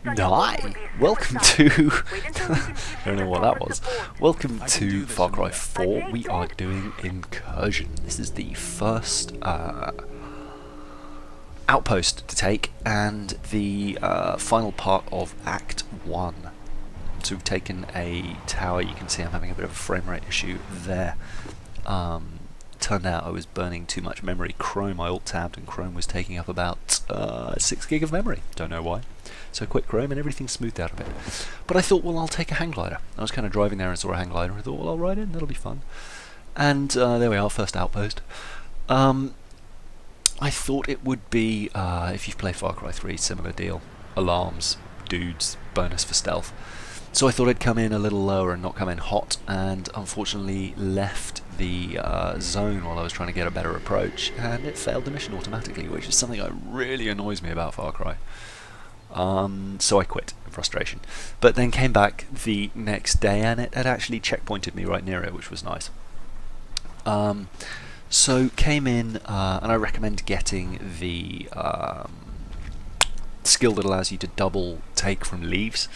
Hi, welcome to... I don't know what that was. Welcome to Far Cry 4. We are doing Incursion. This is the first outpost to take and the final part of Act 1. So we've taken a tower. You can see I'm having a bit of a frame rate issue there. Turned out I was burning too much memory. Chrome, I alt-tabbed and Chrome was taking up about 6 gig of memory. Don't know why. So I quit Chrome and everything smoothed out a bit. But I thought, well, I'll take a hang glider. I was kind of driving there and saw a hang glider and I thought, well, I'll ride in, that'll be fun. And there we are, first outpost. I thought it would be, if you've played Far Cry 3, similar deal. Alarms, dudes, bonus for stealth. So I thought I'd come in a little lower and not come in hot, and unfortunately left the zone while I was trying to get a better approach, and it failed the mission automatically, which is something that really annoys me about Far Cry. So I quit in frustration, but then came back the next day and it had actually checkpointed me right near it, which was nice. So came in and I recommend getting the skill that allows you to double take from leaves,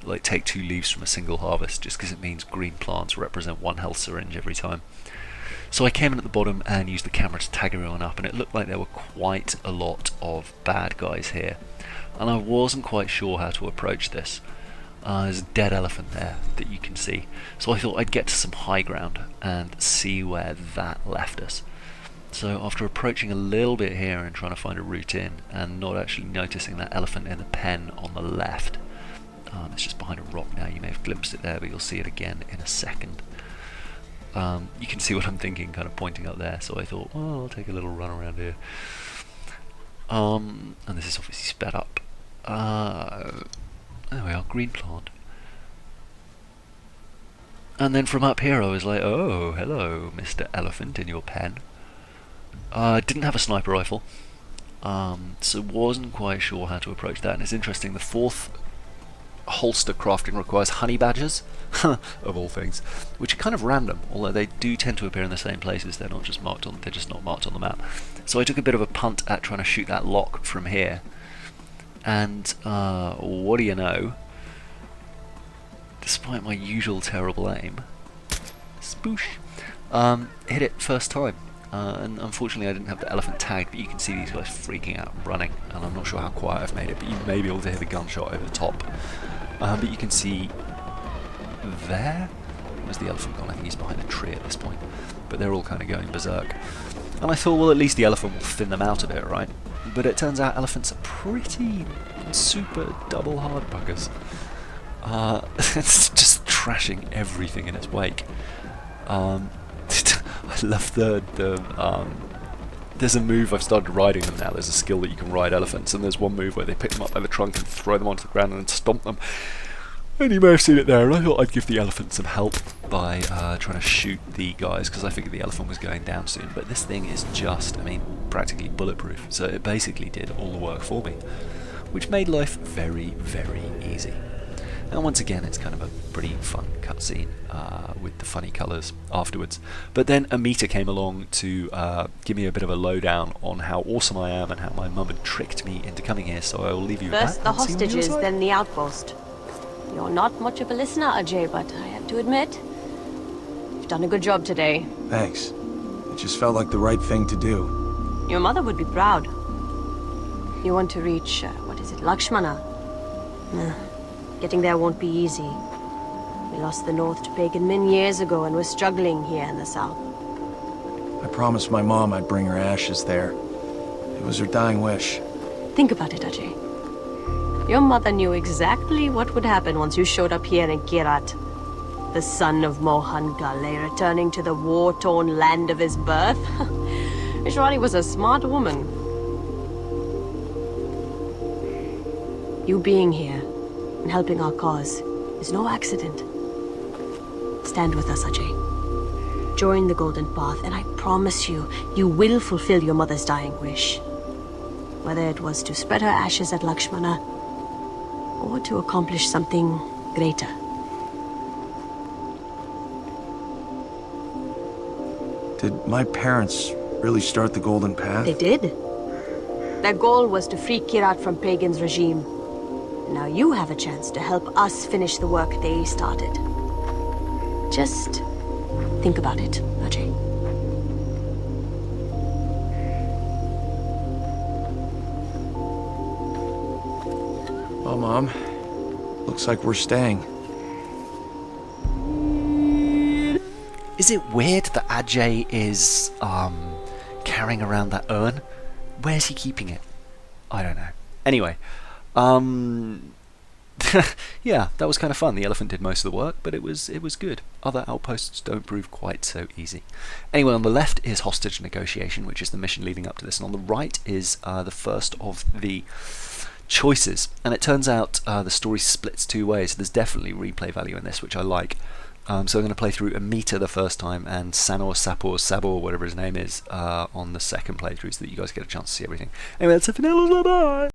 like take 2 leaves from a single harvest, just because it means green plants represent 1 health syringe every time. So I came in at the bottom and used the camera to tag everyone up, and it looked like there were quite a lot of bad guys here. And I wasn't quite sure how to approach this. There's a dead elephant there that you can see. So I thought I'd get to some high ground and see where that left us. So after approaching a little bit here and trying to find a route in, and not actually noticing that elephant in the pen on the left, it's just behind a rock now. You may have glimpsed it there, but you'll see it again in a second. You can see what I'm thinking, kind of pointing up there. So I thought, well, I'll take a little run around here. And this is obviously sped up. There we are, green plant. And then from up here I was like, oh, hello, Mr. Elephant in your pen. Didn't have a sniper rifle, so wasn't quite sure how to approach that. And it's interesting, the 4th holster crafting requires honey badgers, of all things, which are kind of random, although they do tend to appear in the same places. They're just not marked on the map. So I took a bit of a punt at trying to shoot that lock from here, and what do you know, despite my usual terrible aim, spoosh, hit it first time. And unfortunately I didn't have the elephant tagged, but you can see these guys freaking out and running, and I'm not sure how quiet I've made it, but you may be able to hear the gunshot over the top. But you can see there, where's the elephant gone? I think he's behind a tree at this point, but they're all kind of going berserk. And I thought, well, at least the elephant will thin them out a bit, right? But it turns out elephants are pretty super double hard buggers. It's just trashing everything in its wake. I love there's a move, I've started riding them now, there's a skill that you can ride elephants, and there's one move where they pick them up by the trunk and throw them onto the ground and then stomp them. And you may have seen it there, and I thought I'd give the elephant some help by trying to shoot the guys, because I figured the elephant was going down soon. But this thing is just, I mean, practically bulletproof, so it basically did all the work for me, which made life very, very easy. And once again, it's kind of a pretty fun cutscene with the funny colours afterwards. But then a meter came along to give me a bit of a lowdown on how awesome I am and how my mum had tricked me into coming here, so I will leave you with that. First the hostages, then the outpost. You're not much of a listener, Ajay, but I have to admit, you've done a good job today. Thanks. It just felt like the right thing to do. Your mother would be proud. You want to reach, what is it, Lakshmana? Nah. Getting there won't be easy. We lost the north to pagan men years ago and we're struggling here in the south. I promised my mom I'd bring her ashes there. It was her dying wish. Think about it, Ajay. Your mother knew exactly what would happen once you showed up here in Kirat. The son of Mohan Ghale returning to the war-torn land of his birth. Ishwari was a smart woman. You being here and helping our cause is no accident. Stand with us, Ajay. Join the Golden Path, and I promise you, you will fulfill your mother's dying wish. Whether it was to spread her ashes at Lakshmana, or to accomplish something greater. Did my parents really start the Golden Path? They did. Their goal was to free Kirat from Pagan's regime. Now you have a chance to help us finish the work they started. Just think about it, Ajay. Well, Mom, looks like we're staying. Is it weird that Ajay is carrying around that urn? Where's he keeping it? I don't know. Anyway, yeah, that was kind of fun. The elephant did most of the work, but it was good. Other outposts don't prove quite so easy. Anyway, on the left is hostage negotiation, which is the mission leading up to this, and on the right is the first of the choices. And it turns out the story splits two ways. So there's definitely replay value in this, which I like. So I'm going to play through Amita the first time and Sanor, Sapor, Sabor, whatever his name is, on the second playthrough, so that you guys get a chance to see everything. Anyway, that's it for now. Bye bye.